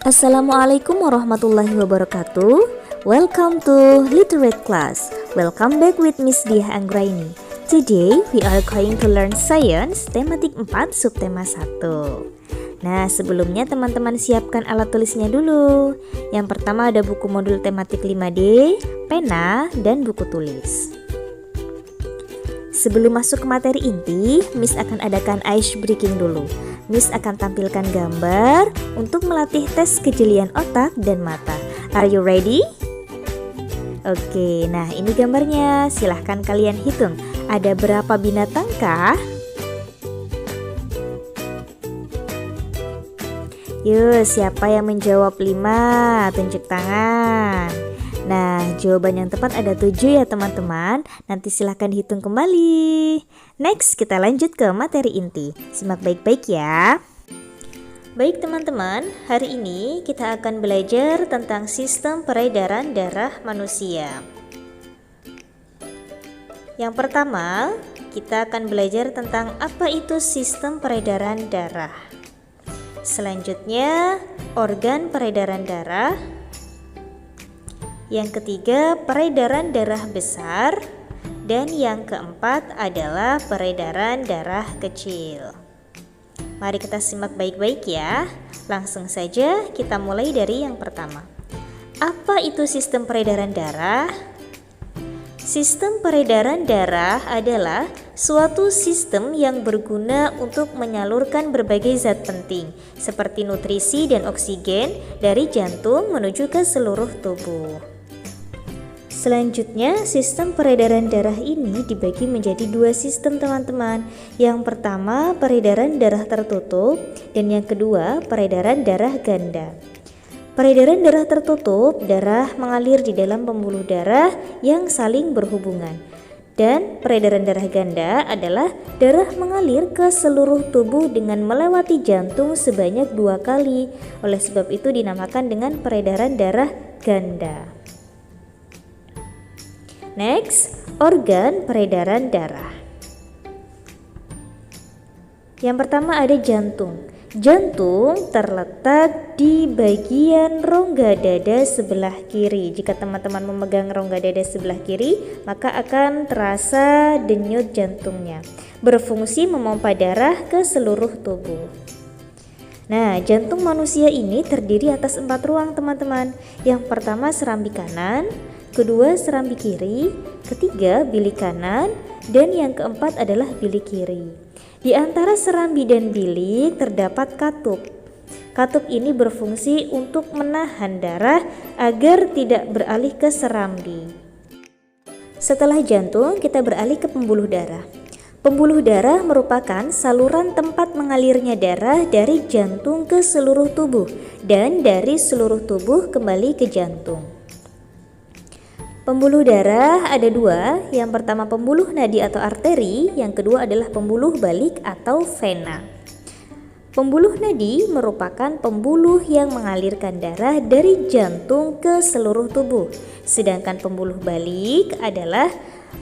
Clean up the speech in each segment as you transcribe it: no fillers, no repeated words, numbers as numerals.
Assalamualaikum warahmatullahi wabarakatuh. Welcome to Literate Class. Welcome back with Miss Diah Anggraini. Today we are going to learn Science tematik 4 subtema 1. Nah, sebelumnya teman-teman siapkan alat tulisnya dulu. Yang pertama ada buku modul tematik 5D, pena, dan buku tulis. Sebelum masuk ke materi inti, Miss akan adakan ice breaking dulu. Miss akan tampilkan gambar untuk melatih tes kejelian otak dan mata. Are you ready? Oke, nah ini gambarnya. Silahkan kalian hitung. Ada berapa binatangkah? Yuk, siapa yang menjawab 5? Tunjuk tangan. Nah, jawaban yang tepat ada 7 ya teman-teman. Nanti silahkan hitung kembali. Next, kita lanjut ke materi inti. Simak baik-baik ya. Baik teman-teman, hari ini kita akan belajar tentang sistem peredaran darah manusia. Yang pertama, kita akan belajar tentang apa itu sistem peredaran darah. Selanjutnya, organ peredaran darah. Yang ketiga, peredaran darah besar. Dan yang keempat adalah peredaran darah kecil. Mari kita simak baik-baik ya. Langsung saja kita mulai dari yang pertama. Apa itu sistem peredaran darah? Sistem peredaran darah adalah suatu sistem yang berguna untuk menyalurkan berbagai zat penting seperti nutrisi dan oksigen dari jantung menuju ke seluruh tubuh. Selanjutnya, sistem peredaran darah ini dibagi menjadi 2 sistem teman-teman. Yang pertama, peredaran darah tertutup, dan yang kedua, peredaran darah ganda. Peredaran darah tertutup, darah mengalir di dalam pembuluh darah yang saling berhubungan. Dan peredaran darah ganda adalah darah mengalir ke seluruh tubuh dengan melewati jantung sebanyak 2 kali. Oleh sebab itu dinamakan dengan peredaran darah ganda. Next, organ peredaran darah. Yang pertama ada jantung. Jantung terletak di bagian rongga dada sebelah kiri. Jika teman-teman memegang rongga dada sebelah kiri, maka akan terasa denyut jantungnya. Berfungsi memompa darah ke seluruh tubuh. Nah, jantung manusia ini terdiri atas 4 ruang teman-teman. Yang pertama serambi kanan, kedua serambi kiri, ketiga bilik kanan, dan yang keempat adalah bilik kiri. Di antara serambi dan bilik terdapat katup. Katup ini berfungsi untuk menahan darah agar tidak beralih ke serambi. Setelah jantung, kita beralih ke pembuluh darah. Pembuluh darah merupakan saluran tempat mengalirnya darah dari jantung ke seluruh tubuh dan dari seluruh tubuh kembali ke jantung. Pembuluh darah ada 2, yang pertama pembuluh nadi atau arteri, yang kedua adalah pembuluh balik atau vena. Pembuluh nadi merupakan pembuluh yang mengalirkan darah dari jantung ke seluruh tubuh, sedangkan pembuluh balik adalah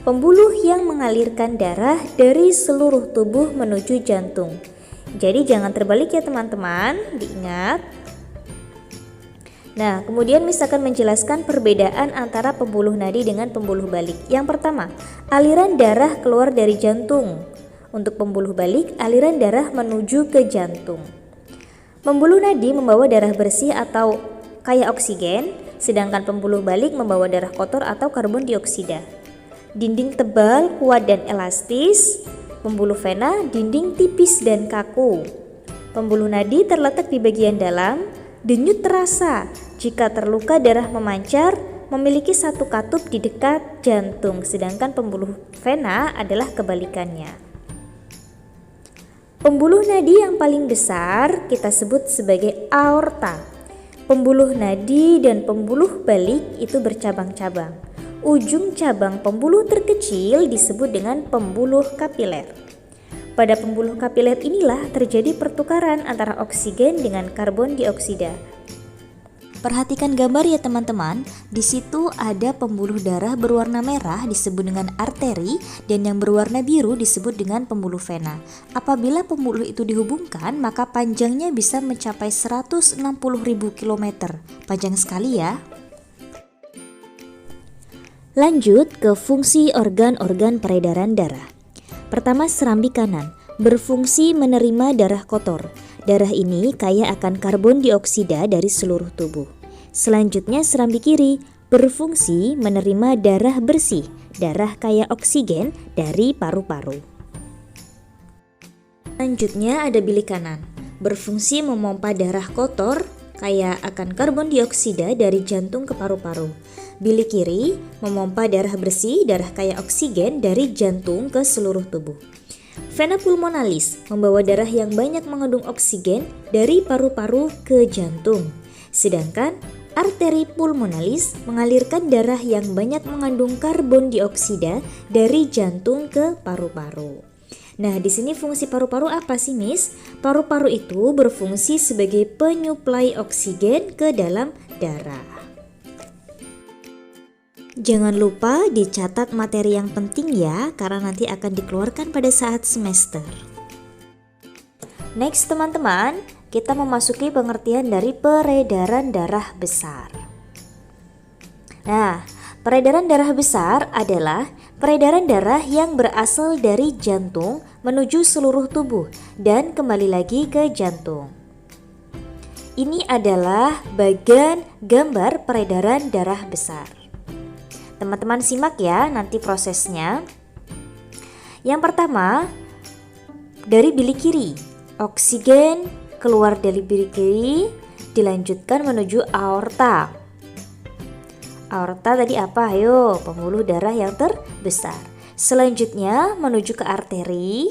pembuluh yang mengalirkan darah dari seluruh tubuh menuju jantung. Jadi jangan terbalik ya teman-teman, diingat. Nah, kemudian Miss akan menjelaskan perbedaan antara pembuluh nadi dengan pembuluh balik. Yang pertama, aliran darah keluar dari jantung. Untuk pembuluh balik, aliran darah menuju ke jantung. Pembuluh nadi membawa darah bersih atau kaya oksigen, sedangkan pembuluh balik membawa darah kotor atau karbon dioksida. Dinding tebal, kuat dan elastis. Pembuluh vena, dinding tipis dan kaku. Pembuluh nadi terletak di bagian dalam. Denyut terasa jika terluka, darah memancar, memiliki 1 katup di dekat jantung, sedangkan pembuluh vena adalah kebalikannya. Pembuluh nadi yang paling besar kita sebut sebagai aorta. Pembuluh nadi dan pembuluh balik itu bercabang-cabang. Ujung cabang pembuluh terkecil disebut dengan pembuluh kapiler. Pada pembuluh kapiler inilah terjadi pertukaran antara oksigen dengan karbon dioksida. Perhatikan gambar ya teman-teman. Di situ ada pembuluh darah berwarna merah disebut dengan arteri dan yang berwarna biru disebut dengan pembuluh vena. Apabila pembuluh itu dihubungkan, maka panjangnya bisa mencapai 160.000 km. Panjang sekali ya. Lanjut ke fungsi organ-organ peredaran darah. Pertama, serambi kanan berfungsi menerima darah kotor. Darah ini kaya akan karbon dioksida dari seluruh tubuh. Selanjutnya, serambi kiri berfungsi menerima darah bersih, darah kaya oksigen dari paru-paru. Selanjutnya ada bilik kanan, berfungsi memompa darah kotor kaya akan karbon dioksida dari jantung ke paru-paru. Bilik kiri memompa darah bersih, darah kaya oksigen dari jantung ke seluruh tubuh. Vena pulmonalis membawa darah yang banyak mengandung oksigen dari paru-paru ke jantung. Sedangkan arteri pulmonalis mengalirkan darah yang banyak mengandung karbon dioksida dari jantung ke paru-paru. Nah, di sini fungsi paru-paru apa sih, Miss? Paru-paru itu berfungsi sebagai penyuplai oksigen ke dalam darah. Jangan lupa dicatat materi yang penting ya, karena nanti akan dikeluarkan pada saat semester. Next teman-teman, kita memasuki pengertian dari peredaran darah besar. Nah, peredaran darah besar adalah peredaran darah yang berasal dari jantung menuju seluruh tubuh dan kembali lagi ke jantung. Ini adalah bagian gambar peredaran darah besar. Teman-teman simak ya nanti prosesnya. Yang pertama, dari bilik kiri, oksigen keluar dari bilik kiri, dilanjutkan menuju aorta. Aorta tadi apa? Ayo, pembuluh darah yang terbesar. Selanjutnya menuju ke arteri.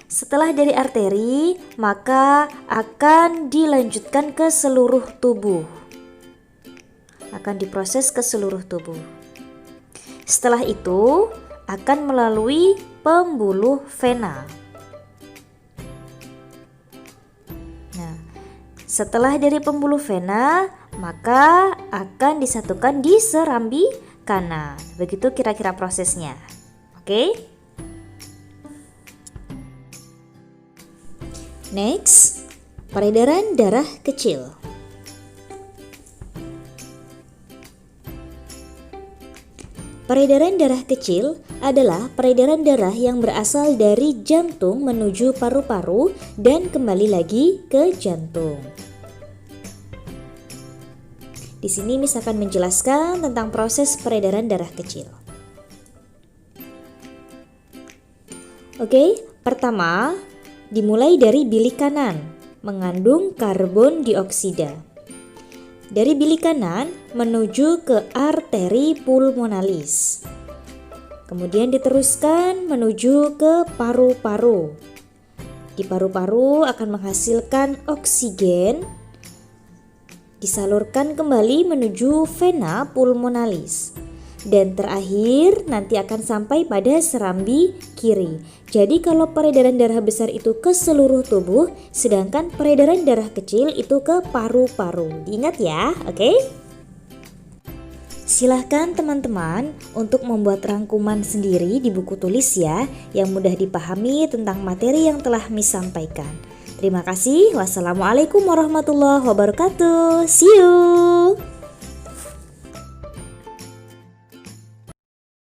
Setelah dari arteri, maka akan dilanjutkan ke seluruh tubuh. Akan diproses ke seluruh tubuh. Setelah itu akan melalui pembuluh vena. Nah, setelah dari pembuluh vena, maka akan disatukan di serambi kanan. Begitu kira-kira prosesnya. Oke? Next, peredaran darah kecil. Peredaran darah kecil adalah peredaran darah yang berasal dari jantung menuju paru-paru dan kembali lagi ke jantung. Di sini Miss akan menjelaskan tentang proses peredaran darah kecil. Oke, pertama dimulai dari bilik kanan, mengandung karbon dioksida. Dari bilik kanan menuju ke arteri pulmonalis. Kemudian diteruskan menuju ke paru-paru. Di paru-paru akan menghasilkan oksigen. Disalurkan kembali menuju vena pulmonalis. Dan terakhir nanti akan sampai pada serambi kiri. Jadi kalau peredaran darah besar itu ke seluruh tubuh, sedangkan peredaran darah kecil itu ke paru-paru. Diingat ya, oke? Silahkan teman-teman untuk membuat rangkuman sendiri di buku tulis ya, yang mudah dipahami tentang materi yang telah Miss sampaikan. Terima kasih. Wassalamualaikum warahmatullahi wabarakatuh. See you.